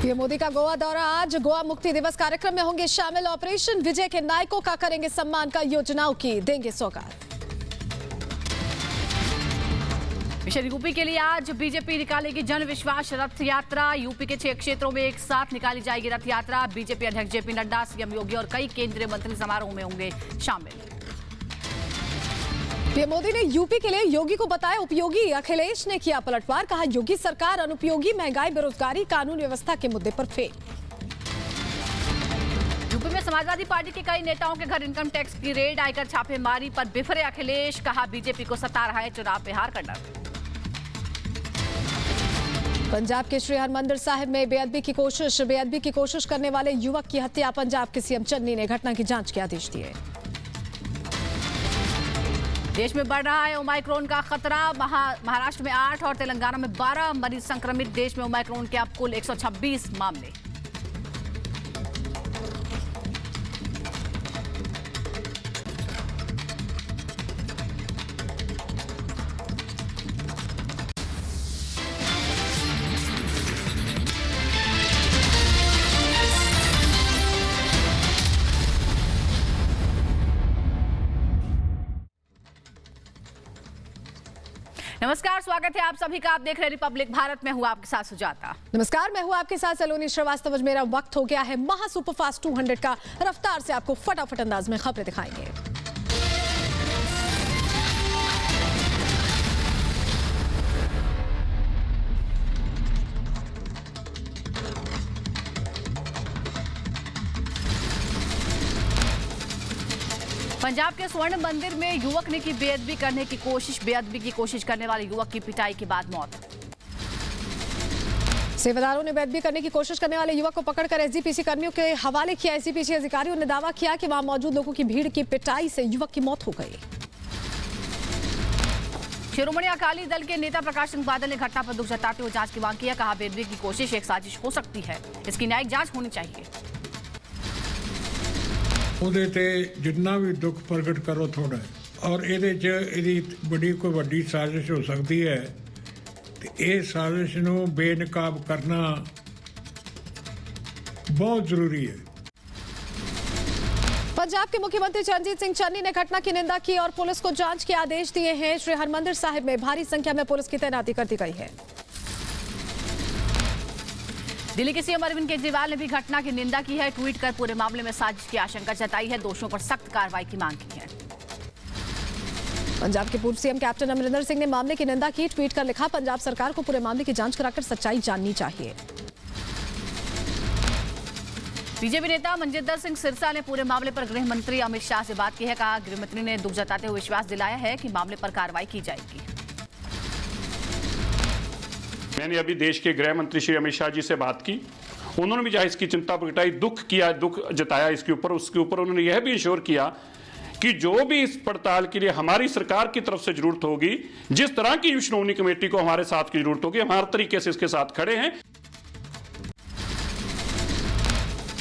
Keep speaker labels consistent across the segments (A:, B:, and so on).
A: PM Modi का गोवा दौरा आज। गोवा मुक्ति दिवस कार्यक्रम में होंगे शामिल। ऑपरेशन विजय के नायकों का करेंगे सम्मान। का योजनाओं की देंगे सौगात।
B: मिशन यूपी के लिए आज बीजेपी निकालेगी जन विश्वास रथ यात्रा। यूपी के 6 क्षेत्रों में एक साथ निकाली जाएगी रथ यात्रा। बीजेपी अध्यक्ष जेपी नड्डा, सीएम योगी और कई केंद्रीय मंत्री समारोह में होंगे शामिल।
A: पीएम मोदी ने यूपी के लिए योगी को बताया उपयोगी। अखिलेश ने किया पलटवार। कहा योगी सरकार अनुपयोगी। महंगाई, बेरोजगारी, कानून व्यवस्था के मुद्दे पर फेल।
B: यूपी में समाजवादी पार्टी के कई नेताओं के घर इनकम टैक्स की रेड। आयकर छापेमारी पर बिफरे अखिलेश। कहा बीजेपी को सता रहा है चुनाव में हार का डर।
A: पंजाब के श्री हरमंदिर साहिब में बेअदबी की कोशिश करने वाले युवक की हत्या। पंजाब के सीएम चन्नी ने घटना की जांच के आदेश दिए।
B: देश में बढ़ रहा है ओमाइक्रोन का खतरा। महाराष्ट्र में 8 और तेलंगाना में 12 मरीज संक्रमित। देश में ओमाइक्रोन के अब कुल 126 मामले। नमस्कार, स्वागत है आप सभी का। आप देख रहे हैं रिपब्लिक भारत में। हूं आपके साथ सुजाता।
A: नमस्कार, मैं हूं आपके साथ सलोनी श्रीवास्तव। मेरा वक्त हो गया है महा सुपरफास्ट 200 का। रफ्तार से आपको फटाफट अंदाज में खबरें दिखाएंगे।
B: पंजाब के स्वर्ण मंदिर में युवक ने की बेअदबी करने की कोशिश। बेअदबी की कोशिश करने वाले युवक की पिटाई के बाद मौत।
A: सेवादारों ने बेअदबी करने की कोशिश करने वाले युवक को पकड़कर एसजीपीसी कर्मियों के हवाले किया। एसजीपीसी अधिकारियों ने दावा किया कि वहां मौजूद लोगों की भीड़ की पिटाई से युवक की मौत हो गई।
B: शिरोमणि अकाली दल के नेता प्रकाश सिंह बादल ने घटना पर दुख जताते हुए जांच की मांग किया। कहा बेअदबी की कोशिश एक साजिश हो सकती है। इसकी न्यायिक जांच होनी चाहिए।
C: ਉਹਦੇ ਤੇ ਜਿੰਨਾ ਵੀ ਦੁੱਖ ਪ੍ਰਗਟ ਕਰੋ ਥੋੜਾ ਔਰ ਇਹਦੇ 'ਚ ਇਹਦੀ ਬੜੀ ਕੋਈ ਵੱਡੀ ਸਾਜ਼ਿਸ਼ ਹੋ ਸਕਦੀ ਹੈ ਤੇ ਇਹ ਸਾਜ਼ਿਸ਼ ਨੂੰ ਬੇਨਕਾਬ ਕਰਨਾ बहुत जरूरी है।
A: पंजाब के मुख्यमंत्री चरणजीत सिंह चन्नी ने घटना की निंदा की और पुलिस को जांच के आदेश दिए हैं। श्री हरमंदिर साहिब में भारी संख्या में पुलिस की तैनाती कर दी गई है।
B: दिल्ली के सीएम अरविंद केजरीवाल ने भी घटना की निंदा की है। ट्वीट कर पूरे मामले में साजिश की आशंका जताई है। दोषियों पर सख्त कार्रवाई की मांग की है।
A: पंजाब के पूर्व सीएम कैप्टन अमरिंदर सिंह ने मामले की निंदा की। ट्वीट कर लिखा, पंजाब सरकार को पूरे मामले की जांच कराकर सच्चाई जाननी चाहिए।
B: बीजेपी नेता मनजिंदर सिंह सिरसा ने पूरे मामले पर गृह मंत्री अमित शाह से बात की है। कहा गृह मंत्री ने दुख जताते हुए विश्वास दिलाया है कि मामले पर कार्रवाई की जाएगी।
D: मैंने अभी देश के गृह मंत्री श्री अमित शाह जी से बात की। उन्होंने भी जहाँ इसकी चिंता प्रगटाई, दुख जताया इसके ऊपर। उसके ऊपर उन्होंने यह भी इंश्योर किया कि जो भी इस पड़ताल के लिए हमारी सरकार की तरफ से जरूरत होगी, जिस तरह की श्रोमणी कमेटी को हमारे साथ की जरूरत होगी, हम हर तरीके से इसके साथ खड़े हैं।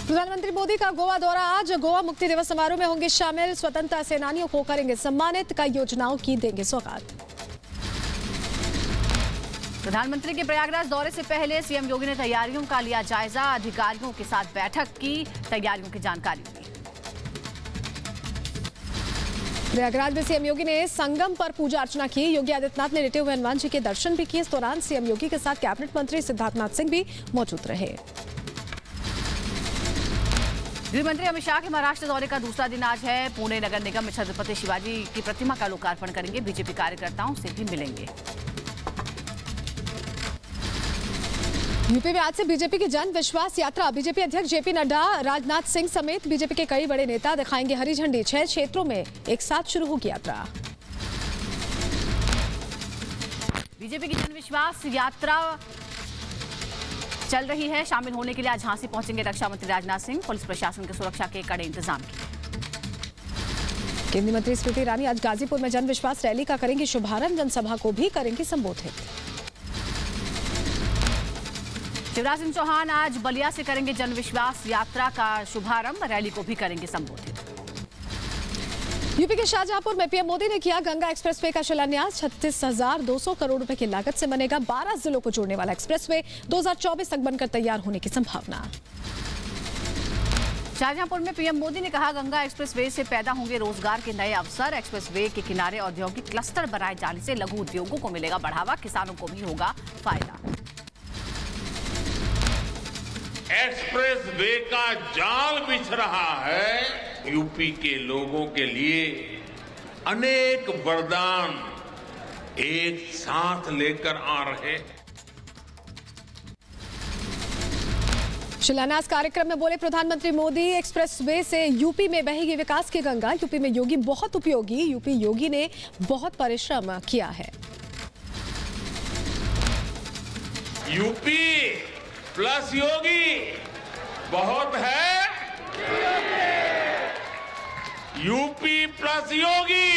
A: प्रधानमंत्री मोदी का गोवा दौरा आज। गोवा मुक्ति दिवस समारोह में होंगे शामिल। स्वतंत्रता सेनानियों को करेंगे सम्मानित। कई योजनाओं की देंगे सौगात।
B: प्रधानमंत्री के प्रयागराज दौरे से पहले सीएम योगी ने तैयारियों का लिया जायजा। अधिकारियों के साथ बैठक की, तैयारियों की जानकारी दी।
A: प्रयागराज में सीएम योगी ने संगम पर पूजा अर्चना की। योगी आदित्यनाथ ने लेटे हुए हनुमान जी के दर्शन भी किए। इस दौरान सीएम योगी के साथ कैबिनेट मंत्री सिद्धार्थनाथ सिंह भी मौजूद रहे।
B: गृह मंत्री अमित शाह के महाराष्ट्र दौरे का दूसरा दिन आज है। पुणे नगर निगम में छत्रपति शिवाजी की प्रतिमा का लोकार्पण करेंगे। बीजेपी कार्यकर्ताओं से भी मिलेंगे।
A: यूपी में आज से बीजेपी की जन विश्वास यात्रा। बीजेपी अध्यक्ष जेपी नड्डा, राजनाथ सिंह समेत बीजेपी के कई बड़े नेता दिखाएंगे हरी झंडी। 6 क्षेत्रों में एक साथ शुरू होगी यात्रा।
B: बीजेपी की जन विश्वास यात्रा चल रही है। शामिल होने के लिए आज झांसी पहुंचेंगे रक्षा मंत्री राजनाथ सिंह। पुलिस प्रशासन की सुरक्षा के कड़े इंतजाम किए।
A: केंद्रीय मंत्री स्मृति ईरानी आज गाजीपुर में जन विश्वास रैली का करेंगी शुभारंभ। जनसभा को भी करेंगी संबोधित।
B: शिवराज सिंह चौहान आज बलिया से करेंगे जन विश्वास यात्रा का शुभारंभ। रैली को भी करेंगे संबोधित।
A: यूपी के शाहजहांपुर में पीएम मोदी ने किया गंगा एक्सप्रेसवे का शिलान्यास। 36,200 करोड़ रुपए की लागत से बनेगा 12 जिलों को जोड़ने वाला एक्सप्रेसवे। 2024 तक बनकर तैयार होने की संभावना।
B: शाहजहांपुर में पीएम मोदी ने कहा गंगा एक्सप्रेसवे से पैदा होंगे रोजगार के नए अवसर। एक्सप्रेसवे के किनारे औद्योगिक क्लस्टर बनाए जाने से लघु उद्योगों को मिलेगा बढ़ावा, किसानों को भी होगा फायदा।
E: एक्सप्रेसवे का जाल बिछ रहा है। यूपी के लोगों के लिए अनेक वरदान एक साथ लेकर आ रहे हैं।
A: शिलान्यास कार्यक्रम में बोले प्रधानमंत्री मोदी, एक्सप्रेसवे से यूपी में बहेगी विकास की गंगा। यूपी में योगी बहुत उपयोगी। यूपी योगी ने बहुत परिश्रम किया है।
E: यूपी प्लस योगी बहुत है। यूपी प्लस योगी।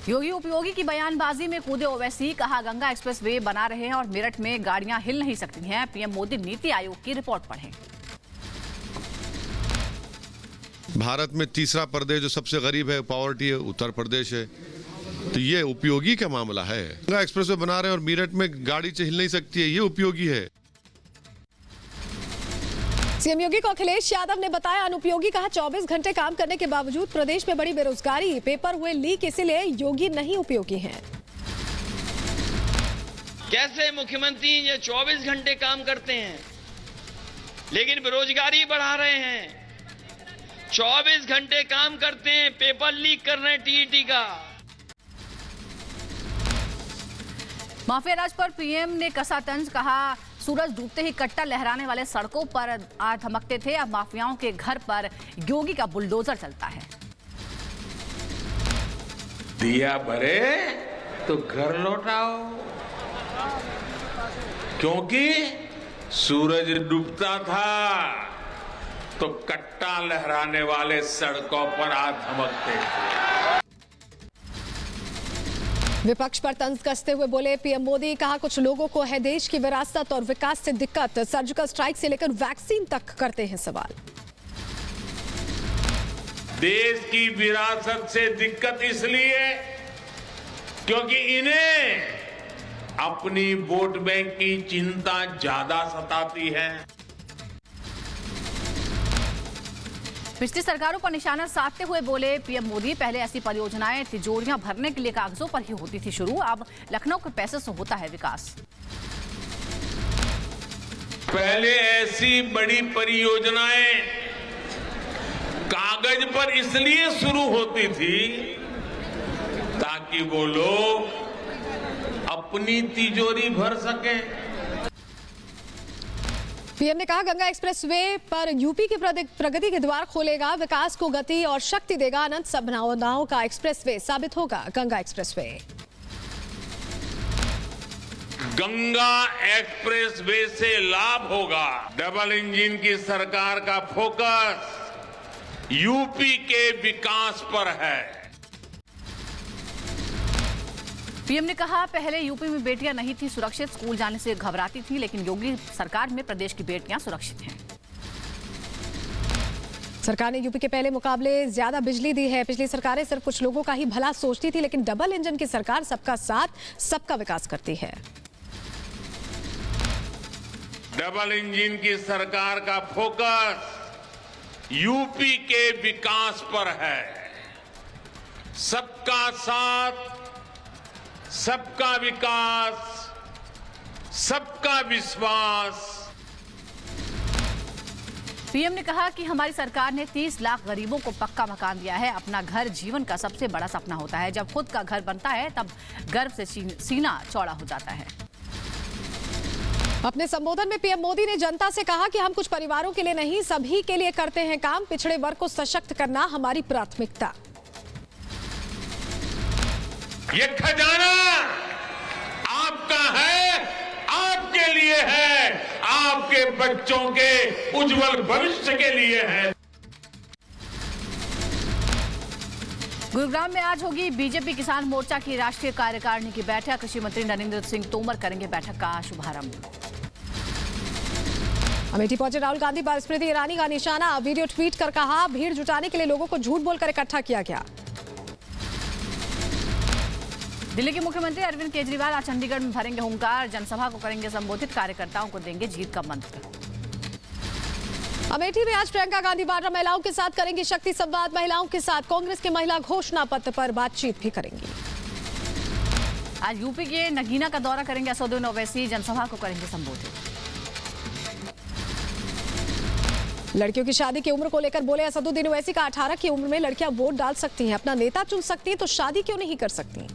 B: योगी उपयोगी की बयानबाजी में कूदे ओवैसी। कहा गंगा एक्सप्रेसवे बना रहे हैं और मेरठ में गाड़ियां हिल नहीं सकती हैं। पीएम मोदी नीति आयोग की रिपोर्ट पढ़ें।
F: भारत में तीसरा प्रदेश जो सबसे गरीब है, पॉवर्टी है, उत्तर प्रदेश है। तो ये उपयोगी का मामला है। गंगा एक्सप्रेसवे बना रहे हैं और मेरठ में गाड़ी हिल नहीं सकती है, ये उपयोगी है।
A: सीएम योगी को अखिलेश यादव ने बताया अनुपयोगी। कहा 24 घंटे काम करने के बावजूद प्रदेश में बड़ी बेरोजगारी, पेपर हुए लीक, इसीलिए योगी नहीं उपयोगी हैं।
G: कैसे मुख्यमंत्री ये 24 घंटे काम करते हैं लेकिन बेरोजगारी बढ़ा रहे हैं। 24 घंटे काम करते हैं, पेपर लीक कर रहे हैं टीईटी का।
B: माफिया राज पर पीएम ने कसा तंज। कहा सूरज डूबते ही कट्टा लहराने वाले सड़कों पर आज धमकते थे, अब माफियाओं के घर पर योगी का बुलडोजर चलता है।
E: दिया भरे तो घर लौटाओ, क्योंकि सूरज डूबता था तो कट्टा लहराने वाले सड़कों पर आज धमकते थे।
A: विपक्ष पर तंज कसते हुए बोले पीएम मोदी। कहा कुछ लोगों को है देश की विरासत और विकास से दिक्कत। सर्जिकल स्ट्राइक से लेकर वैक्सीन तक करते हैं सवाल।
E: देश की विरासत से दिक्कत इसलिए क्योंकि इन्हें अपनी वोट बैंक की चिंता ज्यादा सताती है।
B: पिछली सरकारों पर निशाना साधते हुए बोले पीएम मोदी, पहले ऐसी परियोजनाएं तिजोरियां भरने के लिए कागजों पर ही होती थी शुरू, अब लखनऊ के पैसे से होता है विकास।
E: पहले ऐसी बड़ी परियोजनाएं कागज पर इसलिए शुरू होती थी ताकि वो लोग अपनी तिजोरी भर सकें।
A: पीएम ने कहा गंगा एक्सप्रेसवे पर यूपी की प्रगति के द्वार खोलेगा, विकास को गति और शक्ति देगा। अनंत संभावनाओं का एक्सप्रेसवे साबित होगा गंगा एक्सप्रेसवे।
E: गंगा एक्सप्रेसवे से लाभ होगा। डबल इंजन की सरकार का फोकस यूपी के विकास पर है।
B: पीएम ने कहा पहले यूपी में बेटियां नहीं थी सुरक्षित, स्कूल जाने से घबराती थी, लेकिन योगी सरकार में प्रदेश की बेटियां सुरक्षित हैं।
A: सरकार ने यूपी के पहले मुकाबले ज्यादा बिजली दी है। पिछली सरकारें सिर्फ कुछ लोगों का ही भला सोचती थी, लेकिन डबल इंजन की सरकार सबका साथ, सबका विकास करती है।
E: डबल इंजन की सरकार का फोकस यूपी के विकास पर है। सबका साथ, सबका विकास, सबका विश्वास।
B: पीएम ने कहा कि हमारी सरकार ने 30 लाख गरीबों को पक्का मकान दिया है। अपना घर जीवन का सबसे बड़ा सपना होता है। जब खुद का घर बनता है तब गर्व से सीना चौड़ा हो जाता है।
A: अपने संबोधन में पीएम मोदी ने जनता से कहा कि हम कुछ परिवारों के लिए नहीं, सभी के लिए करते हैं काम। पिछड़े वर्ग को सशक्त करना हमारी प्राथमिकता।
E: ये खजाना आपका है, आपके लिए है, आपके बच्चों के उज्जवल भविष्य के लिए है।
B: गुरुग्राम में आज होगी बीजेपी किसान मोर्चा की राष्ट्रीय कार्यकारिणी की बैठक। कृषि मंत्री नरेंद्र सिंह तोमर करेंगे बैठक का शुभारंभ।
A: अमेठी पहुंचे राहुल गांधी पर स्मृति ईरानी का निशाना, वीडियो ट्वीट कर कहा भीड़ जुटाने के लिए लोगों को झूठ बोलकर इकट्ठा किया गया।
B: दिल्ली के मुख्यमंत्री अरविंद केजरीवाल आज चंडीगढ़ में भरेंगे हुंकार, जनसभा को करेंगे संबोधित, कार्यकर्ताओं को देंगे जीत का मंत्र।
A: अमेठी में आज प्रियंका गांधी वाड्रा महिलाओं के साथ करेंगी शक्ति संवाद, महिलाओं के साथ कांग्रेस के महिला घोषणा पत्र पर बातचीत भी करेंगी।
B: आज यूपी के नगीना का दौरा करेंगे असदुद्दीन ओवैसी, जनसभा को करेंगे संबोधित।
A: लड़कियों की शादी की उम्र को लेकर बोले असदुद्दीन ओवैसी का 18 की उम्र में लड़कियां वोट डाल सकती हैं, अपना नेता चुन सकती हैं, तो शादी क्यों नहीं कर सकती।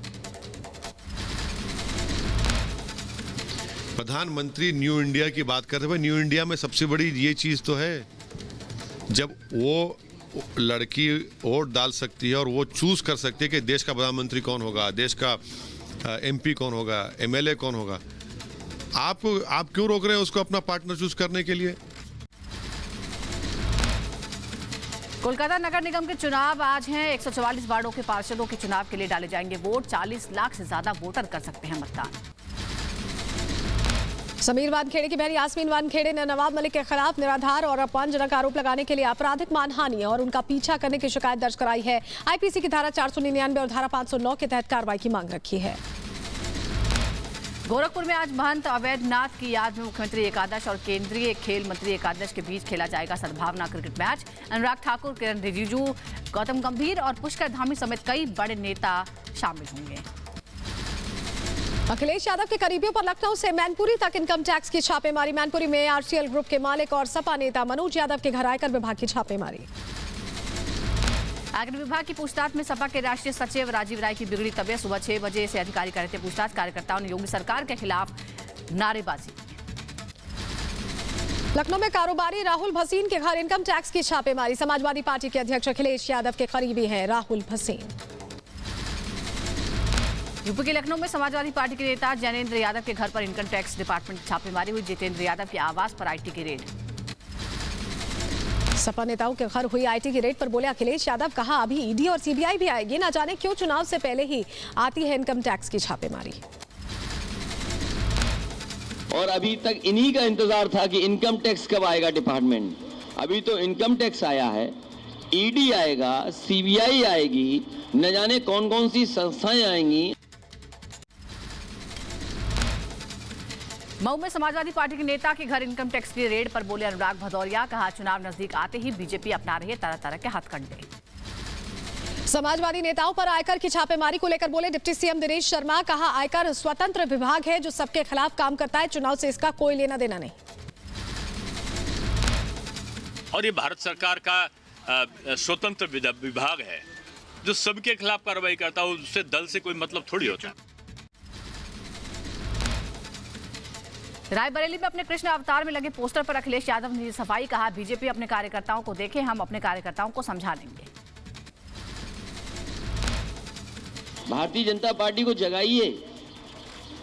F: प्रधानमंत्री न्यू इंडिया की बात करते हुए, न्यू इंडिया में सबसे बड़ी ये चीज तो है जब वो लड़की वोट डाल सकती है और वो चूज कर सकती है कि देश का प्रधानमंत्री कौन होगा, देश का एमपी कौन होगा, एमएलए कौन होगा। आप क्यों रोक रहे हैं उसको अपना पार्टनर चूज करने के लिए।
B: कोलकाता नगर निगम के चुनाव आज हैं। 144 वार्डों के पार्षदों के चुनाव के लिए डाले जाएंगे वोट। 40 लाख से ज्यादा वोटर कर सकते हैं मतदान।
A: समीर वानखेड़े की बहन यास्मीन वानखेड़े ने नवाब मलिक के खिलाफ निराधार और अपमानजनक आरोप लगाने के लिए आपराधिक मानहानि और उनका पीछा करने की शिकायत दर्ज कराई है। आईपीसी की धारा 499 और धारा 509 के तहत कार्रवाई की मांग रखी है।
B: गोरखपुर में आज महंत अवैधनाथ की याद में मुख्यमंत्री एकादश और केंद्रीय खेल मंत्री एकादश के बीच खेला जाएगा सद्भावना क्रिकेट मैच। अनुराग ठाकुर, किरण रिजिजू, गौतम गंभीर और पुष्कर धामी समेत कई बड़े नेता शामिल होंगे।
A: अखिलेश यादव के करीबियों पर लखनऊ से मैनपुरी तक इनकम टैक्स की छापेमारी। मैनपुरी में आरसीएल ग्रुप के मालिक और सपा नेता मनोज यादव के घर आयकर विभाग की छापेमारी।
B: आयकर विभाग की पूछताछ में सपा के राष्ट्रीय सचिव राजीव राय की बिगड़ी तबीयत। सुबह 6 बजे से अधिकारी कर रहे थे पूछताछ। कार्यकर्ताओं ने योगी सरकार के खिलाफ नारेबाजी की।
A: लखनऊ में कारोबारी राहुल भसीन के घर इनकम टैक्स की छापेमारी। समाजवादी पार्टी के अध्यक्ष अखिलेश यादव के करीबी हैं राहुल भसीन।
B: यूपी के लखनऊ में समाजवादी पार्टी के नेता जैनेंद्र यादव के घर पर इनकम टैक्स डिपार्टमेंट की छापेमारी हुई। जितेंद्र यादव के आवास पर आईटी की रेड।
A: सपा नेताओं के घर हुई आईटी की रेड पर बोले अखिलेश यादव, कहा अभी ईडी और सीबीआई भी आएगी, ना जाने क्यों चुनाव से पहले ही आती है इनकम टैक्स की छापेमारी।
H: और अभी तक इन्हीं का इंतजार था कि इनकम टैक्स कब आएगा डिपार्टमेंट। अभी तो इनकम टैक्स आया है, ईडी आएगा, सीबीआई आएगी, न जाने कौन कौन सी संस्थाएं आएंगी।
B: मऊ में समाजवादी पार्टी के नेता के घर इनकम टैक्स की रेड पर बोले अनुराग भदौरिया, कहा चुनाव नजदीक आते ही बीजेपी अपना रही है तरह तरह के हथकंडे।
A: समाजवादी नेताओं पर आयकर की छापेमारी को लेकर बोले डिप्टी सीएम दिनेश शर्मा, कहा आयकर स्वतंत्र विभाग है जो सबके खिलाफ काम करता है, चुनाव से इसका कोई लेना देना नहीं।
I: और ये भारत सरकार का स्वतंत्र विभाग है जो सबके खिलाफ कार्रवाई करता है, उससे दल से कोई मतलब थोड़ी होता है।
B: रायबरेली में अपने कृष्ण अवतार में लगे पोस्टर पर अखिलेश यादव ने सफाई, कहा बीजेपी अपने कार्यकर्ताओं को देखे, हम अपने कार्यकर्ताओं को समझा लेंगे।
H: भारतीय जनता पार्टी को जगाइए।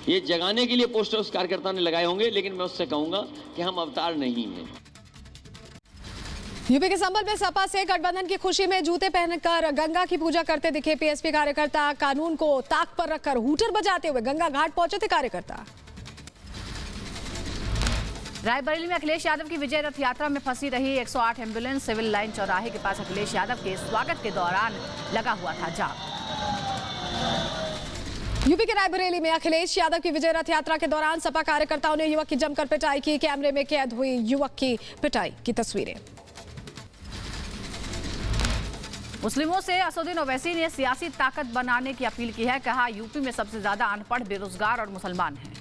H: ये जगाने के लिए पोस्टर उस कार्यकर्ता ने लगाए होंगे, लेकिन मैं उससे कहूंगा कि हम अवतार नहीं हैं।
A: यूपी के संभल में सपा से गठबंधन की खुशी में जूते पहनकर गंगा की पूजा करते दिखे पीएसपी कार्यकर्ता। कानून को ताक पर रखकर हूटर बजाते हुए गंगा घाट पहुंचे थे कार्यकर्ता।
B: रायबरेली में अखिलेश यादव की विजय रथ यात्रा में फंसी रही 108 एम्बुलेंस सिविल लाइन चौराहे के पास अखिलेश यादव के स्वागत के दौरान लगा हुआ था जाम।
A: यूपी के रायबरेली में अखिलेश यादव की विजय रथ यात्रा के दौरान सपा कार्यकर्ताओं ने युवक की जमकर पिटाई की। कैमरे में कैद हुई युवक की पिटाई की तस्वीरें।
B: मुस्लिमों से असदुद्दीन ओवैसी ने सियासी ताकत बनाने की अपील की है। कहा यूपी में सबसे ज्यादा अनपढ़, बेरोजगार और मुसलमान हैं।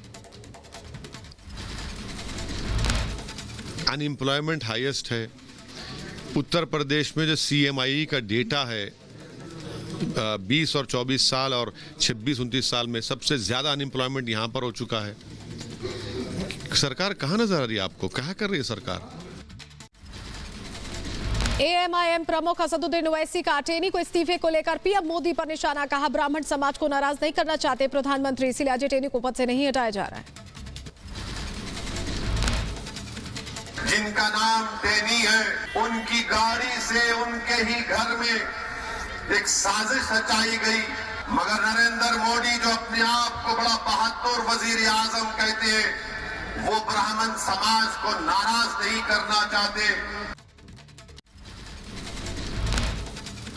F: अनएम्प्लॉयमेंट हाईएस्ट है। उत्तर प्रदेश में जो सीएमआई का डेटा है 20 और 24 साल और 26-29 साल में सबसे ज्यादा अनएम्प्लॉयमेंट यहां पर हो चुका है। सरकार कहां नजर आ रही है आपको, क्या कर रही है सरकार।
A: एएमआईएम प्रमुख असदुद्दीन ओवैसी का अटेनी को इस्तीफे को लेकर पीएम मोदी पर निशाना। कहा ब्राह्मण समाज को नाराज नहीं करना चाहते प्रधानमंत्री, इसलिए आज अटेनी को पद से नहीं हटाया जा रहा है।
J: जिनका नाम टेनी है, उनकी गाड़ी से उनके ही घर में एक साजिश रचाई गई। मगर नरेंद्र मोदी जो अपने आप को बड़ा बहादुर वजीर आजम कहते हैं, वो ब्राह्मण समाज को नाराज नहीं करना चाहते।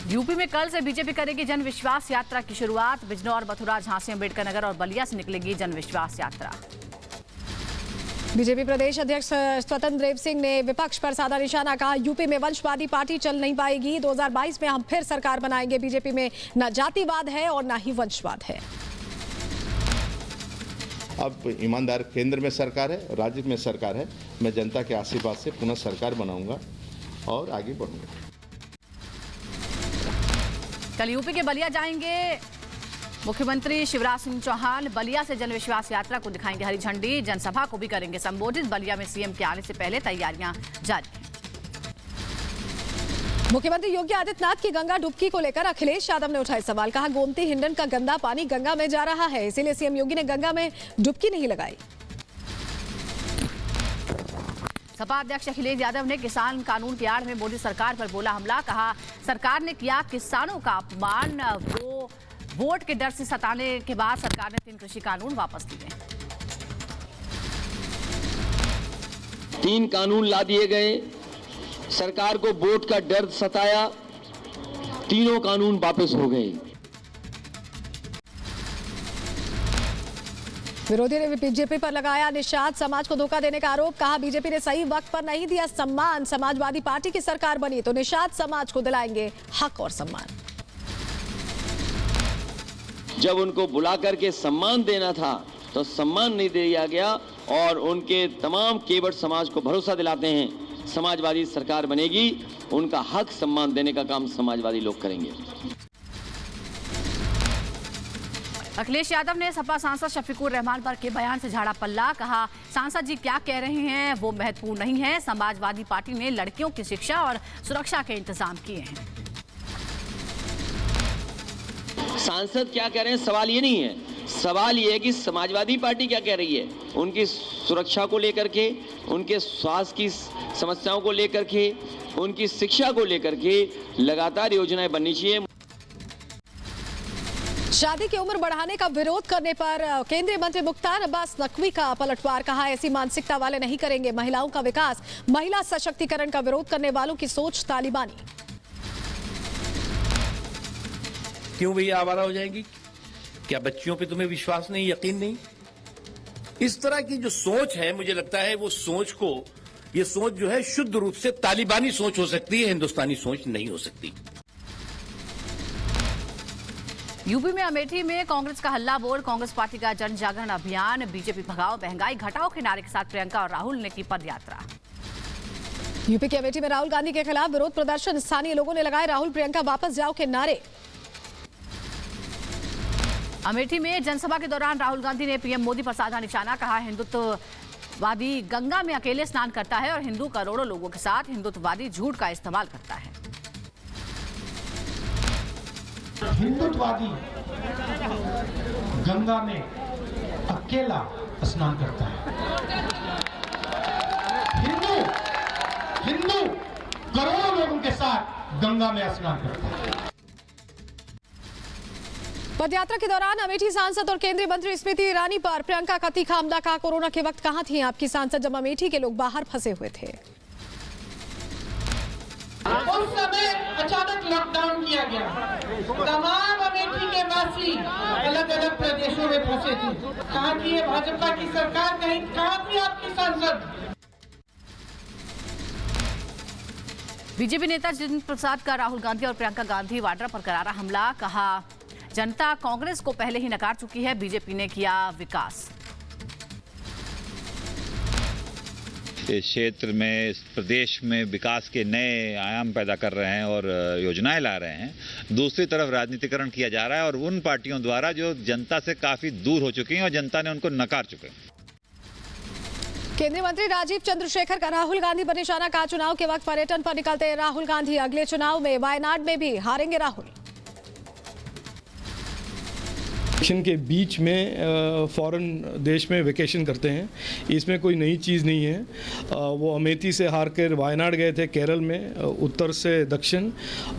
B: यूपी में कल से बीजेपी करेगी जन विश्वास यात्रा की शुरुआत। बिजनौर, मथुरा, झांसी, अम्बेडकर नगर और बलिया से निकलेगी जन विश्वास यात्रा।
A: बीजेपी प्रदेश अध्यक्ष स्वतंत्र देव सिंह ने विपक्ष पर साधा निशाना, कहा यूपी में वंशवादी पार्टी चल नहीं पाएगी। 2022 में हम फिर सरकार बनाएंगे। बीजेपी में न जातिवाद है और न ही वंशवाद है।
K: अब ईमानदार केंद्र में सरकार है, राज्य में सरकार है। मैं जनता के आशीर्वाद से पुनः सरकार बनाऊंगा और आगे बढ़ूंगा।
B: कल यूपी के बलिया जाएंगे मुख्यमंत्री शिवराज सिंह चौहान। बलिया से जन विश्वास यात्रा को दिखाएंगे हरी झंडी। जनसभा को भी करेंगे संबोधित। बलिया में सीएम के आने से पहले तैयारियां जारी हैं।
A: मुख्यमंत्री योगी आदित्यनाथ की गंगा डुबकी को लेकर अखिलेश यादव ने उठाए सवाल, कहा गोमती हिंडन का गंदा पानी गंगा में जा रहा है, इसीलिए सीएम योगी ने गंगा में डुबकी नहीं लगाई।
B: सपा अध्यक्ष अखिलेश यादव ने किसान कानून की आड़ में मोदी सरकार पर बोला हमला। कहा सरकार ने किया किसानों का अपमान। वो वोट के डर से सताने के बाद सरकार ने 3 कृषि कानून वापस लिए।
H: 3 कानून ला दिए गए, सरकार को वोट का डर सताया, तीनों कानून वापस हो गए।
A: विरोधी ने बीजेपी पर लगाया निषाद, समाज को धोखा देने का आरोप। कहा बीजेपी ने सही वक्त पर नहीं दिया सम्मान। समाजवादी पार्टी की सरकार बनी तो निषाद समाज को दिलाएंगे हक और सम्मान।
H: जब उनको बुला करके सम्मान देना था तो सम्मान नहीं दिया गया और उनके तमाम केवट समाज को भरोसा दिलाते हैं समाजवादी सरकार बनेगी। उनका हक सम्मान देने का काम समाजवादी लोग करेंगे।
B: अखिलेश यादव ने सपा सांसद शफीकुर रहमान पर के बयान से झाड़ा पल्ला। कहा सांसद जी क्या कह रहे हैं वो महत्वपूर्ण नहीं है। समाजवादी पार्टी ने लड़कियों की शिक्षा और सुरक्षा के इंतजाम किए हैं।
H: सांसद क्या कह रहे हैं सवाल ये नहीं है, सवाल ये है कि समाजवादी पार्टी क्या कह रही है। उनकी सुरक्षा को लेकर के, उनके स्वास्थ्य की समस्याओं को लेकर के, उनकी शिक्षा को लेकर के लगातार योजनाएं बननी चाहिए।
A: शादी की उम्र बढ़ाने का विरोध करने पर केंद्रीय मंत्री मुख्तार अब्बास नकवी का पलटवार। कहा ऐसी मानसिकता वाले नहीं करेंगे महिलाओं का विकास। महिला सशक्तिकरण का विरोध करने वालों की सोच तालिबानी।
L: क्यों भैया आवारा हो जाएंगी? क्या बच्चियों पे तुम्हें विश्वास नहीं, यकीन नहीं? इस तरह की जो सोच है, मुझे लगता है वो ये सोच जो है शुद्ध रूप से तालिबानी सोच हो सकती है, हिंदुस्तानी सोच नहीं हो सकती।
B: यूपी में अमेठी में कांग्रेस का हल्ला बोल। कांग्रेस पार्टी का जन जागरण अभियान। बीजेपी भगाओ महंगाई घटाओ के नारे के साथ प्रियंका और राहुल ने की पदयात्रा।
A: यूपी के अमेठी में राहुल गांधी के खिलाफ विरोध प्रदर्शन। स्थानीय लोगों ने लगाए राहुल प्रियंका वापस जाओ के नारे।
B: अमेठी में जनसभा के दौरान राहुल गांधी ने पीएम मोदी पर साधा निशाना। कहा हिंदुत्ववादी गंगा में अकेले स्नान करता है और हिंदू करोड़ों लोगों के साथ हिंदुत्ववादी झूठ का इस्तेमाल करता है।
M: हिंदुत्ववादी गंगा में अकेला स्नान करता है। हिंदू करोड़ों लोगों के साथ गंगा में स्नान करता है।
A: पदयात्रा के दौरान अमेठी सांसद और केंद्रीय मंत्री स्मृति ईरानी पर प्रियंका का तीखा हमला। कहा कोरोना के वक्त कहां थी आपकी सांसद जब अमेठी के लोग बाहर फंसे हुए थे।
M: उस समय अचानक लॉकडाउन किया गया, तमाम अमेठी के वासी अलग अलग प्रदेशों में फंसे थे। कहां थी ये भाजपा की सरकार? कहां थी आपकी सांसद?
B: बीजेपी नेता जितेंद्र प्रसाद का राहुल गांधी और प्रियंका गांधी वाड्रा पर करारा हमला। कहा जनता कांग्रेस को पहले ही नकार चुकी है, बीजेपी ने किया विकास।
N: इस क्षेत्र में, इस प्रदेश में विकास के नए आयाम पैदा कर रहे हैं और योजनाएं ला रहे हैं। दूसरी तरफ राजनीतिकरण किया जा रहा है और उन पार्टियों द्वारा जो जनता से काफी दूर हो चुकी हैं और जनता ने उनको नकार चुके हैं।
A: केंद्रीय मंत्री राजीव चंद्रशेखर का राहुल गांधी पर निशाना। कहा चुनाव के वक्त पर्यटन पर निकलते राहुल गांधी। अगले चुनाव में वायनाड में भी हारेंगे राहुल।
O: इलेक्शन के बीच में फॉरेन देश में वेकेशन करते हैं, इसमें कोई नई चीज़ नहीं है। वो अमेठी से हार कर वायनाड गए थे, केरल में, उत्तर से दक्षिण,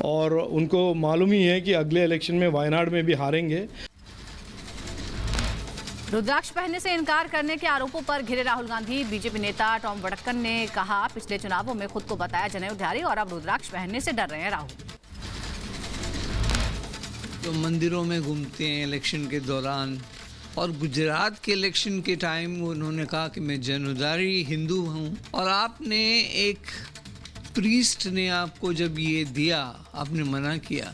O: और उनको मालूम ही है कि अगले इलेक्शन में वायनाड में भी हारेंगे।
B: रुद्राक्ष पहनने से इनकार करने के आरोपों पर घिरे राहुल गांधी। बीजेपी नेता टॉम वडक्कन ने कहा, पिछले चुनावों में खुद को बताया जनेऊधारी और अब रुद्राक्ष पहनने से डर रहे हैं राहुल।
P: तो मंदिरों में घूमते हैं इलेक्शन के दौरान, और गुजरात के इलेक्शन के टाइम उन्होंने कहा कि मैं जनेऊधारी हिंदू हूँ, और आपने एक प्रीस्ट ने आपको जब ये दिया आपने मना किया।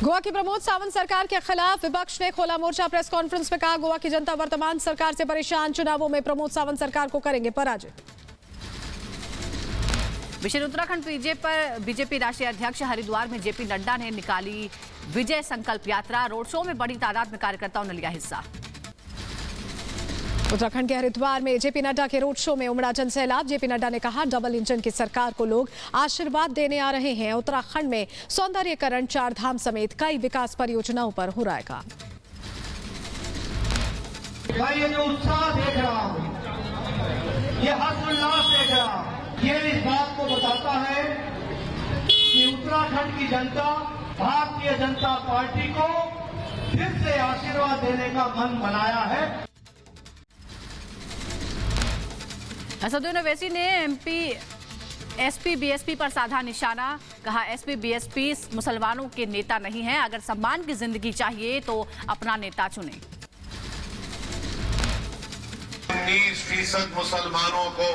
A: गोवा की प्रमोद सावंत सरकार के खिलाफ विपक्ष ने खोला मोर्चा। प्रेस कॉन्फ्रेंस में कहा, गोवा की जनता वर्तमान सरकार से परेशान, चुनावों में प्रमोद सावंत सरकार को करेंगे पराजित।
B: विशेष उत्तराखंड बीजेपी राष्ट्रीय अध्यक्ष हरिद्वार में जेपी नड्डा ने निकाली विजय संकल्प यात्रा। रोड शो में बड़ी तादाद में कार्यकर्ताओं ने लिया हिस्सा। उत्तराखंड के हरिद्वार में जेपी नड्डा के रोड शो में उमड़ा जन सैलाब। जेपी नड्डा ने कहा, डबल इंजन की सरकार को लोग आशीर्वाद देने आ रहे हैं। उत्तराखंड में सौंदर्यीकरण, 4 धाम समेत कई विकास परियोजनाओं पर हो रहेगा।
Q: ये जो उत्साह देख रहा हूं, ये हर्षोल्लास देख रहा हूं, ये इस बात को बताता है कि उत्तराखंड की जनता भारतीय जनता पार्टी को फिर से आशीर्वाद देने का मन बनाया है।
B: असदुद्दीन ओवैसी ने एसपी बीएसपी पर साधा निशाना। कहा, एसपी बीएसपी मुसलमानों के नेता नहीं हैं, अगर सम्मान की जिंदगी चाहिए तो अपना नेता चुने।
J: 19% मुसलमानों को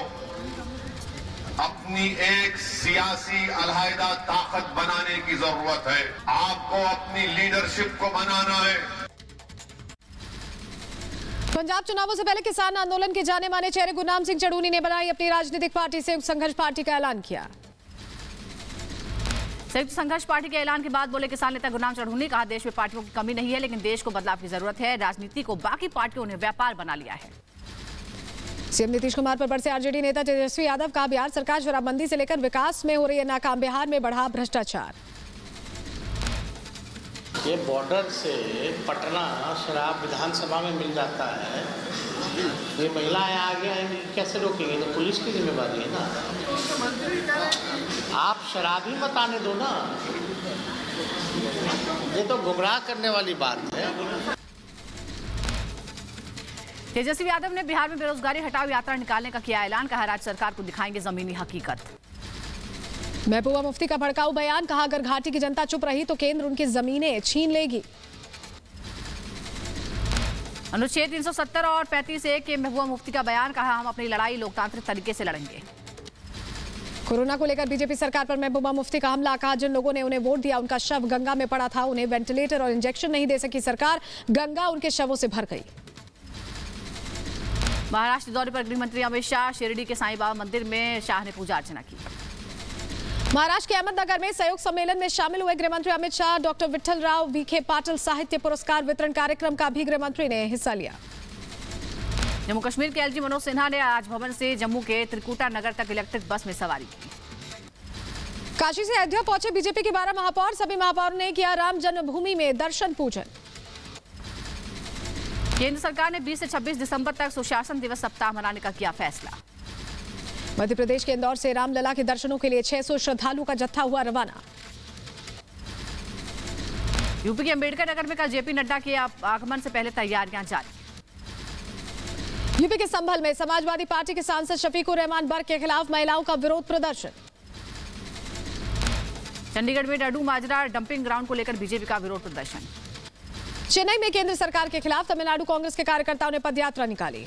J: अपनी एक सियासी अलहायदा ताकत बनाने की जरूरत है। आपको अपनी लीडरशिप को बनाना है।
A: पंजाब चुनावों से पहले किसान आंदोलन के जाने माने चेहरे गुरनाम सिंह चढ़ूनी ने बनाई अपनी राजनीतिक पार्टी संयुक्त संघर्ष पार्टी का ऐलान किया।
B: संयुक्त संघर्ष पार्टी के ऐलान के बाद बोले किसान नेता गुरनाम चढ़ूनी। कहा, देश में पार्टियों की कमी नहीं है, लेकिन देश को बदलाव की जरूरत है। राजनीति को बाकी पार्टियों ने व्यापार बना लिया है।
A: सीएम नीतीश कुमार पर बरसे आरजेडी नेता तेजस्वी यादव। कहा, बिहार सरकार शराबबंदी से लेकर विकास में हो रही है नाकाम, बिहार में बढ़ा भ्रष्टाचार।
R: ये बॉर्डर से पटना शराब विधानसभा में मिल जाता है, ये महिलाएं आगे आएंगी, कैसे रोकेंगे? तो पुलिस की जिम्मेवारी है ना। आप शराब ही मत आने दो ना, ये तो गुमराह करने वाली बात है।
B: तेजस्वी यादव ने बिहार में बेरोजगारी हटाओ यात्रा निकालने का किया ऐलान। कहा, राज्य सरकार को दिखाएंगे जमीनी हकीकत।
A: महबूबा मुफ्ती का भड़काऊ बयान। कहा, अगर घाटी की जनता चुप रही तो केंद्र उनकी जमीनें छीन लेगी।
B: अनुच्छेद 370 और 35A के महबूबा मुफ्ती का बयान। कहा, हम अपनी लड़ाई लोकतांत्रिक तरीके से लड़ेंगे।
A: कोरोना को लेकर बीजेपी सरकार पर महबूबा मुफ्ती का हमला। कहा, जिन लोगों ने उन्हें वोट दिया उनका शव गंगा में पड़ा था, उन्हें वेंटिलेटर और इंजेक्शन नहीं दे सकी सरकार, गंगा उनके शवों से भर गई।
B: महाराष्ट्र दौरे पर गृह मंत्री अमित शाह। शिरडी के साईं बाबा मंदिर में शाह ने पूजा अर्चना की।
A: महाराष्ट्र के अहमदनगर में सहयोग सम्मेलन में शामिल हुए गृह मंत्री अमित शाह। डॉक्टर विठल राव विखे पाटिल साहित्य पुरस्कार वितरण कार्यक्रम का भी गृह मंत्री ने हिस्सा लिया।
B: जम्मू कश्मीर के एलजी मनोज सिन्हा ने राजभवन से जम्मू के त्रिकुटा नगर तक इलेक्ट्रिक बस में सवारी की।
A: काशी से अयोध्या पहुंचे बीजेपी के 12 महापौर। सभी महापौरों ने किया राम जन्मभूमि में दर्शन पूजन।
B: केंद्र सरकार ने 20 से 26 दिसंबर तक सुशासन दिवस सप्ताह मनाने का किया फैसला।
A: मध्य प्रदेश के इंदौर से रामलला के दर्शनों के लिए 600 श्रद्धालुओं का जत्था हुआ रवाना।
B: यूपी के अंबेडकर नगर में कल जेपी नड्डा के आगमन से पहले तैयारियां जारी।
A: यूपी के संभल में समाजवादी पार्टी के सांसद शफीकुर रहमान बर्क के खिलाफ महिलाओं का विरोध प्रदर्शन।
B: चंडीगढ़ में डडू माजरा डंपिंग ग्राउंड को लेकर बीजेपी का विरोध प्रदर्शन।
A: चेन्नई में केंद्र सरकार के खिलाफ तमिलनाडु कांग्रेस के कार्यकर्ताओं ने पदयात्रा निकाली।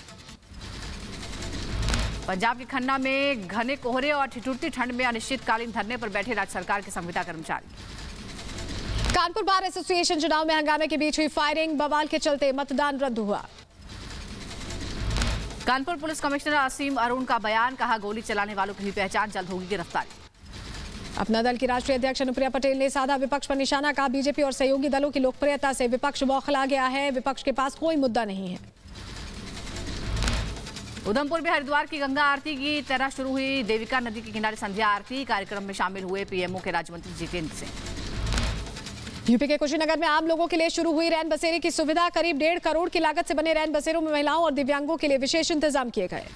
B: पंजाब के खन्ना में घने कोहरे और ठिठुरती ठंड में अनिश्चितकालीन धरने पर बैठे राज्य सरकार के संविदा कर्मचारी।
A: कानपुर बार एसोसिएशन चुनाव में हंगामे के बीच हुई फायरिंग, बवाल के चलते मतदान रद्द हुआ।
B: कानपुर पुलिस कमिश्नर असीम अरुण का बयान। कहा, गोली चलाने वालों की भी पहचान, जल्द होगी गिरफ्तारी।
A: अपना दल की राष्ट्रीय अध्यक्ष अनुप्रिया पटेल ने साधा विपक्ष पर निशाना। कहा, बीजेपी और सहयोगी दलों की लोकप्रियता से विपक्ष बौखला गया है, विपक्ष के पास कोई मुद्दा नहीं है।
B: उधमपुर में हरिद्वार की गंगा आरती की तरह शुरू हुई देविका नदी के किनारे संध्या आरती। कार्यक्रम में शामिल हुए पीएमओ के राज्य मंत्री जितेंद्र सिंह।
A: यूपी के कुशीनगर में आम लोगों के लिए शुरू हुई रैन बसेरे की सुविधा। करीब 1.5 करोड़ की लागत से बने रैन बसेरों में महिलाओं और दिव्यांगों के लिए विशेष इंतजाम किए गए।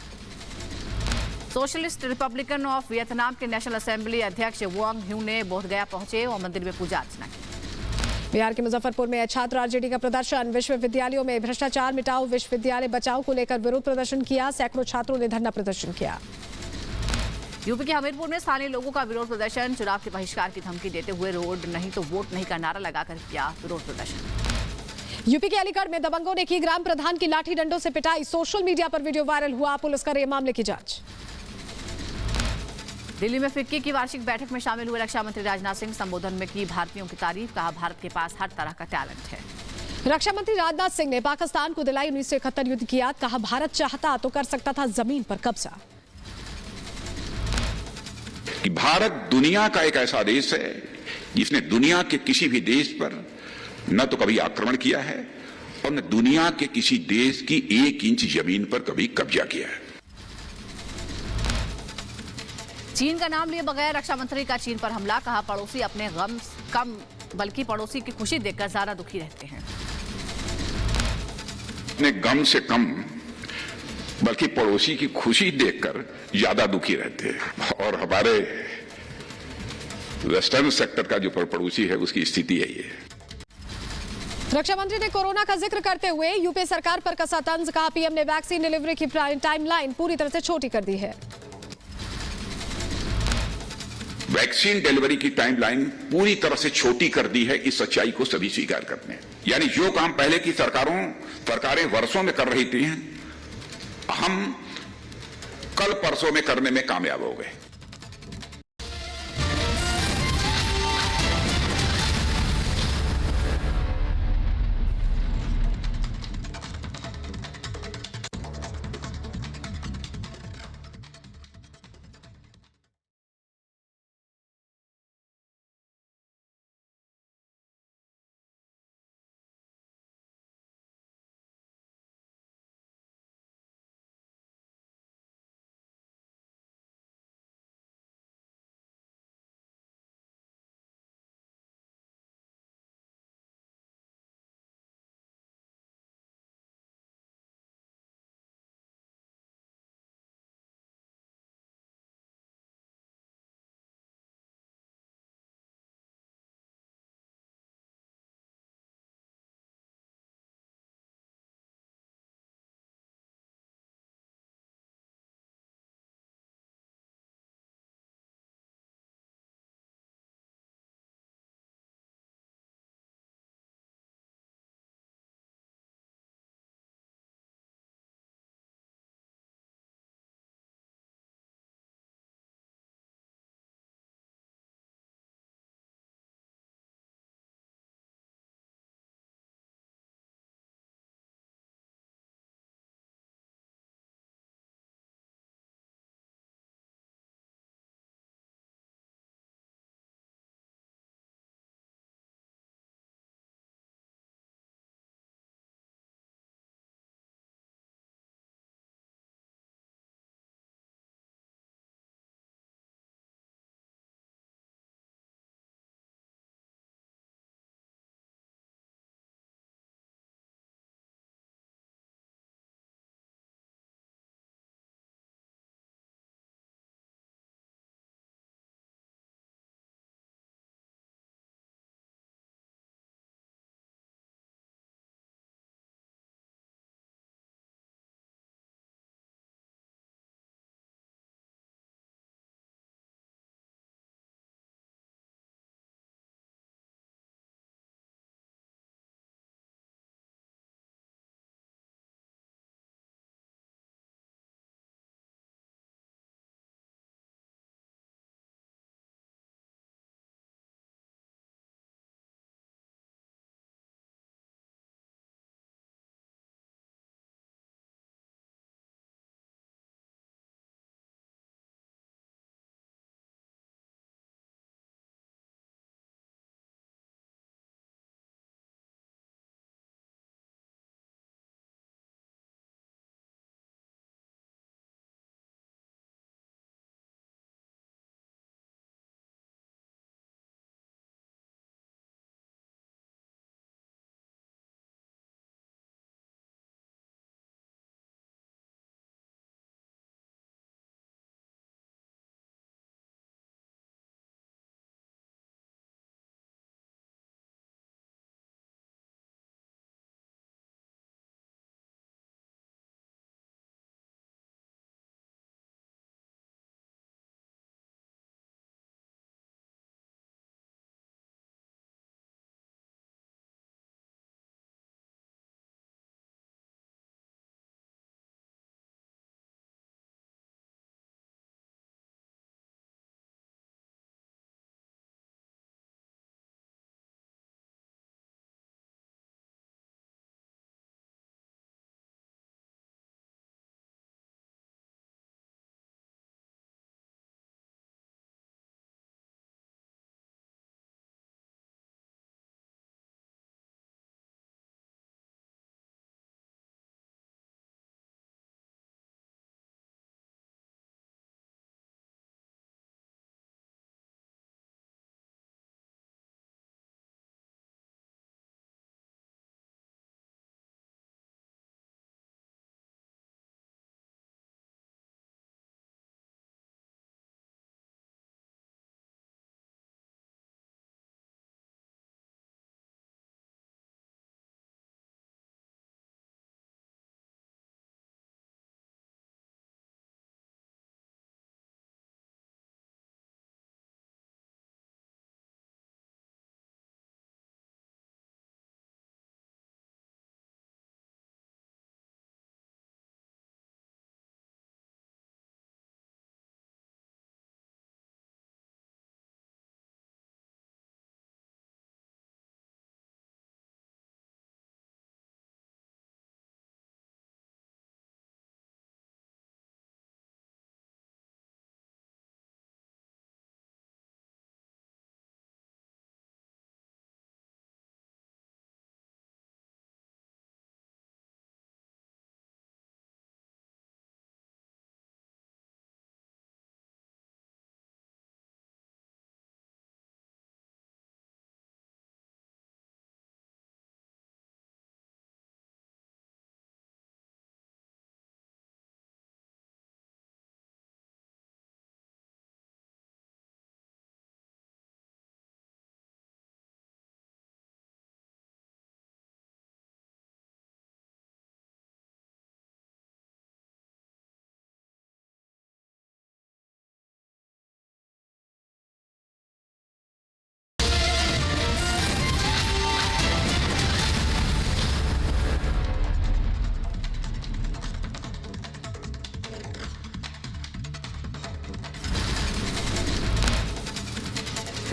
B: सोशलिस्ट रिपब्लिकन ऑफ वियतनाम के नेशनल असेंबली अध्यक्ष वोंग ह्यू ने बोधगया पहुंचे और मंदिर में पूजा अर्चना की।
A: बिहार के मुजफ्फरपुर में छात्र आरजेडी का प्रदर्शन। विश्वविद्यालयों में भ्रष्टाचार मिटाओ, विश्वविद्यालय बचाओ को लेकर विरोध प्रदर्शन किया। सैकड़ों छात्रों ने धरना प्रदर्शन किया।
B: यूपी के हमीरपुर में स्थानीय लोगों का विरोध प्रदर्शन। चुनाव के बहिष्कार की धमकी देते हुए रोड नहीं तो वोट नहीं का नारा लगाकर किया विरोध प्रदर्शन।
A: यूपी के अलीगढ़ में दबंगों ने की ग्राम प्रधान की लाठी डंडों से पिटाई। सोशल मीडिया पर वीडियो वायरल हुआ। पुलिस कर रही है मामले की जांच।
B: दिल्ली में फिक्की की वार्षिक बैठक में शामिल हुए रक्षा मंत्री राजनाथ सिंह। संबोधन में की भारतीयों की तारीफ। कहा भारत के पास हर तरह का टैलेंट है।
A: रक्षा मंत्री राजनाथ सिंह ने पाकिस्तान को दिलाई 1971 युद्ध की याद। कहा भारत चाहता तो कर सकता था जमीन पर कब्जा।
S: कि भारत दुनिया का एक ऐसा देश है जिसने दुनिया के किसी भी देश पर न तो कभी आक्रमण किया है और न दुनिया के किसी देश की 1 इंच जमीन पर कभी कब्जा किया है।
B: चीन का नाम लिए बगैर रक्षा मंत्री का चीन पर हमला। कहा पड़ोसी अपने गम कम बल्कि पड़ोसी की खुशी देखकर ज्यादा दुखी रहते हैं।
S: अपने गम से कम बल्कि पड़ोसी की खुशी देखकर ज्यादा दुखी रहते हैं और हमारे वेस्टर्न सेक्टर का जो पड़ोसी है उसकी स्थिति यही है।
A: रक्षा मंत्री ने कोरोना का जिक्र करते हुए यूपी सरकार पर कसा तंज। कहा पीएम ने वैक्सीन डिलीवरी की टाइमलाइन पूरी तरह से छोटी कर दी है।
S: वैक्सीन डिलीवरी की टाइमलाइन पूरी तरह से छोटी कर दी है, इस सच्चाई को सभी स्वीकार करते हैं। यानी जो काम पहले की सरकारें वर्षों में कर रही थी, हम कल परसों में करने में कामयाब हो गए।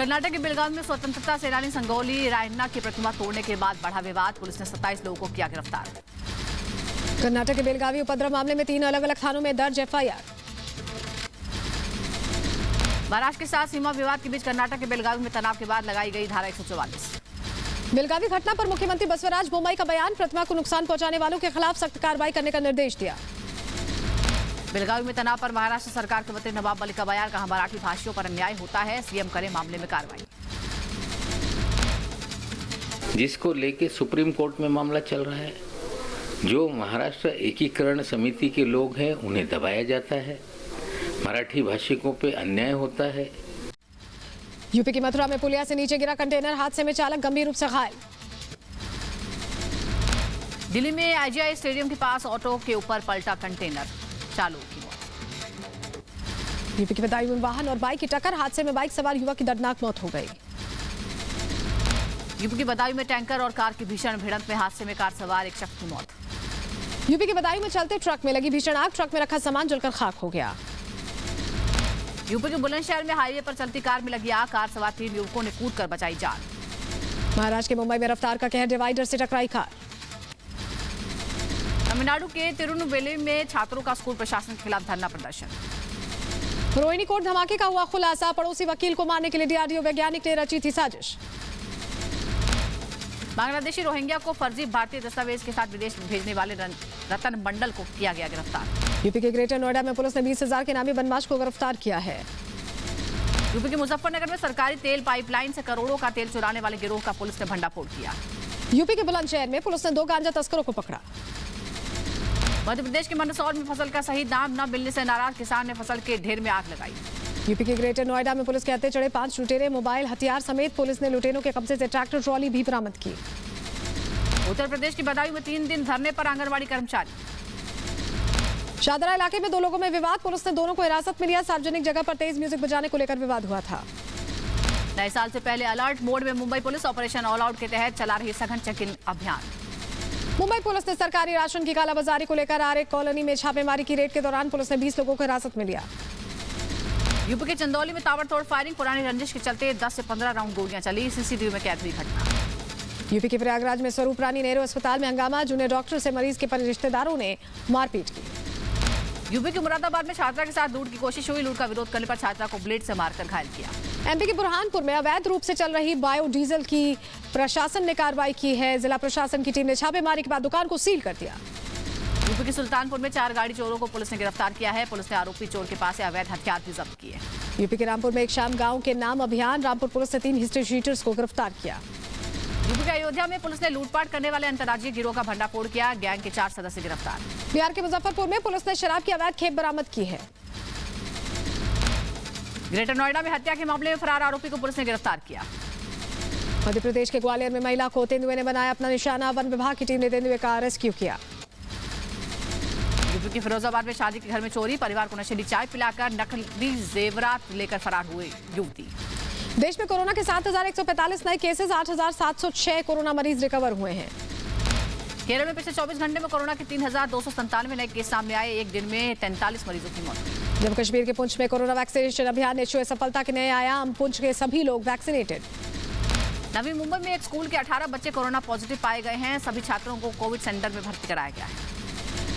B: कर्नाटक के बेलगावी में स्वतंत्रता सेनानी संगोली रायन्ना की प्रतिमा तोड़ने के बाद बढ़ा विवाद। पुलिस ने 27 लोगों को किया गिरफ्तार।
A: कर्नाटक के बेलगावी उपद्रव मामले में 3 अलग अलग थानों में दर्ज एफआईआर।
B: महाराष्ट्र के साथ सीमा विवाद के बीच कर्नाटक के बेलगावी में तनाव के बाद लगाई गई धारा 144।
A: बेलगावी घटना पर मुख्यमंत्री बसवराज बोम्मई का बयान। प्रतिमा को नुकसान पहुंचाने वालों के खिलाफ सख्त कार्रवाई करने का निर्देश दिया।
B: बेलगावी में तनाव पर महाराष्ट्र सरकार के मंत्री नवाब मलिक का बयान। कहा, मराठी भाषियों पर अन्याय होता है, सीएम करे मामले में कार्रवाई।
T: जिसको लेके सुप्रीम कोर्ट में मामला चल रहा है, जो महाराष्ट्र एकीकरण समिति के लोग हैं उन्हें दबाया जाता है, मराठी भाषिकों पे अन्याय होता है।
A: यूपी की मथुरा में पुलिया से नीचे गिरा कंटेनर, हादसे में चालक गंभीर रूप से घायल।
B: दिल्ली में आईजीआई स्टेडियम के पास ऑटो के ऊपर पलटा कंटेनर, चालक की मौत।
A: यूपी के बदायूं में वाहन और बाइक की टक्कर, हादसे में बाइक सवार युवक की दर्दनाक मौत हो गई।
B: यूपी के बदायूं में टैंकर और कार की भीषण भिड़ंत में हादसे में कार सवार एक शख्स की मौत।
A: यूपी के बदायूं में चलते ट्रक में लगी भीषण आग, ट्रक में रखा सामान जलकर खाक हो गया।
B: यूपी के बुलंदशहर में हाईवे पर चलती कार में लगी आग, कार सवार 3 युवकों ने कूदकर बचाई जान।
A: महाराष्ट्र के मुंबई में रफ्तार का कहर, डिवाइडर से टकराई कार।
B: तमिलनाडु के तिरुनेलवेली में छात्रों का स्कूल प्रशासन के खिलाफ धरना प्रदर्शन।
A: रोहिणी कोर्ट धमाके का हुआ खुलासा, पड़ोसी वकील को मारने के लिए डीआरडीओ वैज्ञानिक ने रची थी साजिश।
B: बांग्लादेशी रोहिंग्या को फर्जी भारतीय दस्तावेज के साथ विदेश भेजने वाले रतन मंडल को किया गया गिरफ्तार।
A: यूपी के ग्रेटर नोएडा में पुलिस ने 20,000 के नामी बदमाश को गिरफ्तार किया है।
B: यूपी के मुजफ्फरनगर में सरकारी तेल पाइपलाइन से करोड़ों का तेल चुराने वाले गिरोह का पुलिस ने भंडाफोड़ किया।
A: यूपी के बुलंदशहर में पुलिस ने 2 गांजा तस्करों को पकड़ा।
B: मध्य प्रदेश के मंदसौर में फसल का सही दाम न मिलने से नाराज किसान ने फसल के ढेर में आग लगाई।
A: यूपी के ग्रेटर नोएडा में पुलिस के हत्थे चढ़े 5 लुटेरे, मोबाइल हथियार समेत पुलिस ने लुटेरों के कब्जे से ट्रैक्टर ट्रॉली भी बरामद की।
B: उत्तर प्रदेश की बदायूं में 3 दिन धरने पर आंगनबाड़ी कर्मचारी।
A: शादरा इलाके में 2 लोगों में विवाद, पुलिस ने दोनों को हिरासत में लिया। सार्वजनिक जगह पर तेज म्यूजिक बजाने को लेकर विवाद हुआ था।
B: नए साल से पहले अलर्ट मोड में Mumbai police operation all out के तहत चला रही सघन चेकिंग अभियान।
A: मुंबई पुलिस ने सरकारी राशन की कालाबाजारी को लेकर आरे कॉलोनी में छापेमारी की। रेड के दौरान पुलिस ने 20 लोगों को हिरासत में लिया।
B: यूपी के चंदौली में ताबड़तोड़ फायरिंग, पुरानी रंजिश के चलते 10 से 15 राउंड गोलियां चली। सीसीटीवी में कैद हुई घटना।
A: यूपी के प्रयागराज में स्वरूप रानी नेहरू अस्पताल में हंगामा, जूनियर डॉक्टर से मरीज के रिश्तेदारों ने मारपीट की।
B: यूपी के मुरादाबाद में छात्रा के साथ लूट की कोशिश हुई, लूट का विरोध करने पर छात्रा को ब्लेड से मारकर घायल किया।
A: एमपी के बुरहानपुर में अवैध रूप से चल रही बायोडीजल की प्रशासन ने कार्रवाई की है। जिला प्रशासन की टीम ने छापेमारी के बाद दुकान को सील कर दिया।
B: यूपी के सुल्तानपुर में 4 गाड़ी चोरों को पुलिस ने गिरफ्तार किया है। पुलिस ने आरोपी चोर के पास से अवैध हथियार भी जब्त किए।
A: यूपी के रामपुर में एक शाम गांव के नाम अभियान, रामपुर पुलिस ने 3 हिस्ट्री शीटर्स को गिरफ्तार किया।
B: यूपी के अयोध्या में पुलिस ने लूटपाट करने वाले अंतर्राज्यीय गिरोह का भंडाफोड़ किया। गैंग के 4 सदस्य गिरफ्तार।
A: बिहार के मुजफ्फरपुर में पुलिस ने शराब की अवैध खेप बरामद की है।
B: ग्रेटर नोएडा में हत्या के मामले में फरार आरोपी को पुलिस ने गिरफ्तार किया।
A: मध्य प्रदेश के ग्वालियर में महिला को तेंदुए ने बनाया अपना निशाना, वन विभाग की टीम ने तेंदुए का रेस्क्यू किया।
B: यूपी के फिरोजाबाद में शादी के घर में चोरी, परिवार को नशीली चाय पिलाकर नकली जेवरात लेकर फरार हुए युवती।
A: देश में कोरोना के 7,145 नए केसेस, 8,706 कोरोना मरीज रिकवर हुए हैं।
B: केरल में पिछले 24 घंटे में कोरोना के 3,297 नए केस सामने आए। एक दिन में 43 मरीजों की मौत।
A: जम्मू कश्मीर के पुंछ में कोरोना वैक्सीनेशन अभियान ने छुए सफलता के नए आयाम, पुंछ के सभी लोग वैक्सीनेटेड।
B: नवी मुंबई में एक स्कूल के 18 बच्चे कोरोना पॉजिटिव पाए गए हैं। सभी छात्रों को कोविड सेंटर में भर्ती कराया गया है।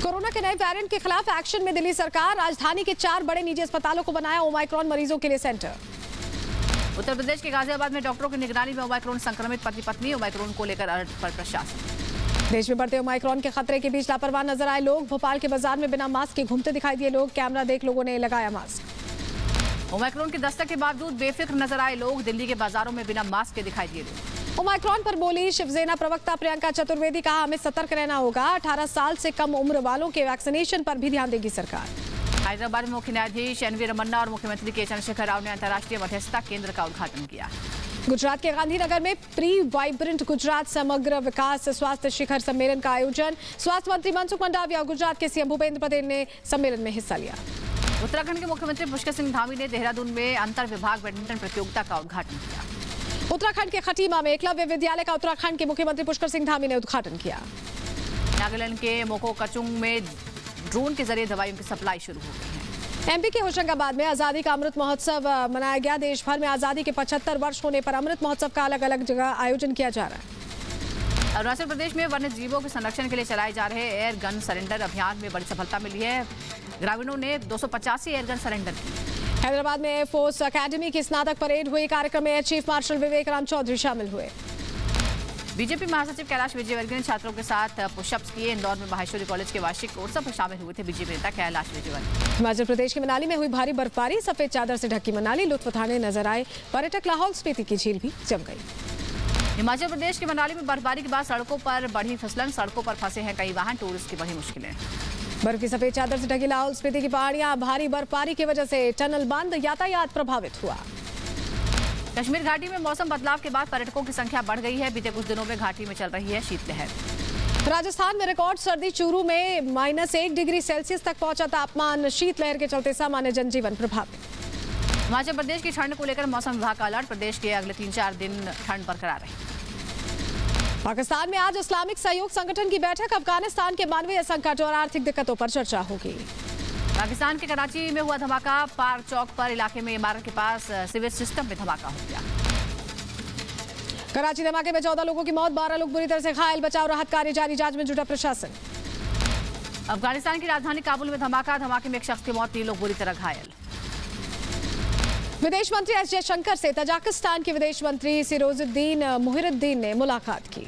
A: कोरोना के नए वेरिएंट के खिलाफ एक्शन में दिल्ली सरकार, राजधानी के 4 बड़े निजी अस्पतालों को बनाया ओमाइक्रॉन मरीजों के लिए सेंटर।
B: उत्तर प्रदेश के गाजियाबाद में डॉक्टरों की निगरानी में ओमाइक्रॉन संक्रमित पति पत्नी, ओमाइक्रॉन को लेकर अलर्ट पर प्रशासन।
A: देश में बढ़ते ओमाइक्रॉन के खतरे के बीच लापरवाह नजर आए लोग, भोपाल के बाजार में बिना मास्क के घूमते दिखाई दिए लोग, कैमरा देख लोगों ने लगाया मास्क।
B: ओमाइक्रॉन की दस्तक के बावजूद बेफिक्र नजर आए लोग, दिल्ली के बाजारों में बिना मास्क के दिखाई दिए लोग।
A: ओमाइक्रॉन पर बोली शिवसेना प्रवक्ता प्रियंका चतुर्वेदी, कहा हमें सतर्क रहना होगा, 18 साल से कम उम्र वालों के वैक्सीनेशन पर भी ध्यान देगी सरकार।
B: हैदराबाद में मुख्य न्यायाधीश एनवी रमन्ना और मुख्यमंत्री के चंद्रशेखर राव ने अंतर्राष्ट्रीय मध्यस्थता केंद्र का उद्घाटन किया।
A: गुजरात के गांधीनगर में प्री वाइब्रेंट गुजरात समग्र विकास स्वास्थ्य शिखर सम्मेलन का आयोजन, स्वास्थ्य मंत्री मनसुख मंडाविया, गुजरात के सीएम भूपेंद्र पटेल ने सम्मेलन में हिस्सा लिया।
B: उत्तराखंड के मुख्यमंत्री पुष्कर सिंह धामी ने देहरादून में अंतर विभाग बैडमिंटन प्रतियोगिता का उद्घाटन किया।
A: उत्तराखंड के खटीमा में एकलव्य विद्यालय का उत्तराखंड के मुख्यमंत्री पुष्कर सिंह धामी ने उद्घाटन किया।
B: नागालैंड के मोकोकचुंग में ड्रोन के जरिए दवाइयों की सप्लाई शुरू हो गई है।
A: एमपी के होशंगाबाद में आजादी का अमृत महोत्सव मनाया गया। देश भर में आजादी के 75 वर्ष होने पर अमृत महोत्सव का अलग अलग जगह आयोजन किया जा रहा है।
B: अरुणाचल प्रदेश में वन्य जीवों के संरक्षण के लिए चलाए जा रहे एयर गन सरेंडर अभियान में बड़ी सफलता मिली है। ग्रामीणों ने 285 एयर गन सरेंडर की।
A: हैदराबाद में एयरफोर्स अकेडमी की स्नातक परेड हुई। कार्यक्रम में चीफ मार्शल विवेक राम चौधरी शामिल हुए।
B: बीजेपी महासचिव कैलाश विजयवर्गीय ने छात्रों के साथ पुशअप्स किए। इंदौर में माहेश्वरी कॉलेज के वार्षिक उत्सव में शामिल हुए थे बीजेपी नेता कैलाश विजयवर्गीय।
A: हिमाचल प्रदेश के मनाली में हुई भारी बर्फबारी। सफेद चादर से ढकी मनाली लुत्फ उठाने नजर आए पर्यटक। लाहौल स्पीति की झील भी जम गई।
B: हिमाचल प्रदेश के मनाली में बर्फबारी के बाद सड़कों पर बढ़ी फिसलन। सड़कों पर फंसे हैं कई वाहन। टूरिस्ट की बढ़ी मुश्किलें।
A: बर्फ की सफेद चादर से ढकी लाहौल स्पीति की पहाड़ियां। भारी बर्फबारी की वजह से टनल बंद, यातायात प्रभावित हुआ।
B: कश्मीर घाटी में मौसम बदलाव के बाद पर्यटकों की संख्या बढ़ गई है। बीते कुछ दिनों में घाटी में चल रही है शीतलहर।
A: राजस्थान में रिकॉर्ड सर्दी। चूरू में -1 डिग्री सेल्सियस तक पहुंचा तापमान। शीतलहर के चलते सामान्य जनजीवन प्रभावित।
B: हिमाचल प्रदेश की ठंड को लेकर मौसम विभाग का अलर्ट। प्रदेश के अगले 3-4 दिन ठंड बरकरार रहेगी।
A: पाकिस्तान में आज इस्लामिक सहयोग संगठन की बैठक। अफगानिस्तान के मानवीय संकट और आर्थिक दिक्कतों पर चर्चा होगी।
B: पाकिस्तान के कराची में हुआ धमाका। पार्क चौक पर इलाके में इमारत के पास सीवेज सिस्टम में धमाका हो गया।
A: कराची धमाके में 14 लोगों की मौत, 12 लोग बुरी तरह से घायल। बचाव राहत कार्य जारी। जांच में जुटा प्रशासन।
B: अफगानिस्तान की राजधानी काबुल में धमाका। धमाके में एक शख्स की मौत, 3 लोग बुरी तरह घायल।
A: विदेश मंत्री एस जयशंकर से तजाकिस्तान के विदेश मंत्री सिरोजुद्दीन मुहिरुद्दीन ने मुलाकात की।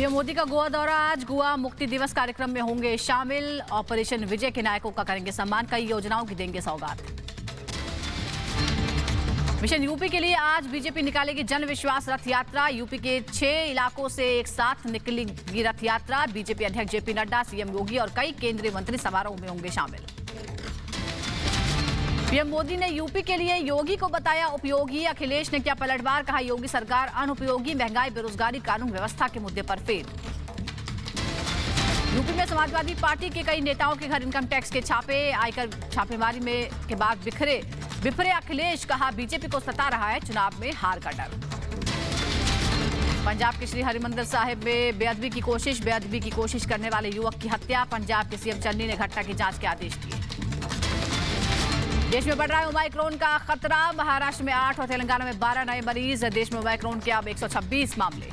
B: पीएम मोदी का गोवा दौरा। आज गोवा मुक्ति दिवस कार्यक्रम में होंगे शामिल। ऑपरेशन विजय के नायकों का करेंगे सम्मान। कई योजनाओं की देंगे सौगात। मिशन यूपी के लिए आज बीजेपी निकालेगी जन विश्वास रथ यात्रा। यूपी के 6 इलाकों से एक साथ निकलेगी रथ यात्रा। बीजेपी अध्यक्ष जेपी नड्डा, सीएम योगी और कई केंद्रीय मंत्री समारोह में होंगे शामिल। पीएम मोदी ने यूपी के लिए योगी को बताया उपयोगी। अखिलेश ने किया पलटवार, कहा योगी सरकार अनुपयोगी। महंगाई, बेरोजगारी, कानून व्यवस्था के मुद्दे पर फेल। यूपी में समाजवादी पार्टी के कई नेताओं के घर इनकम टैक्स के छापे। आयकर छापेमारी में के बाद बिखरे अखिलेश, कहा बीजेपी को सता रहा है चुनाव में हार का डर। पंजाब के श्री हरिमंदिर साहिब में बेअदबी की कोशिश करने वाले युवक की हत्या। पंजाब के सीएम चन्नी ने घटना की जांच के आदेश दिए। देश में बढ़ रहा है ओमाइक्रोन का खतरा। महाराष्ट्र में 8 और तेलंगाना में 12 नए मरीज। देश में ओमाइक्रोन के अब 126 मामले।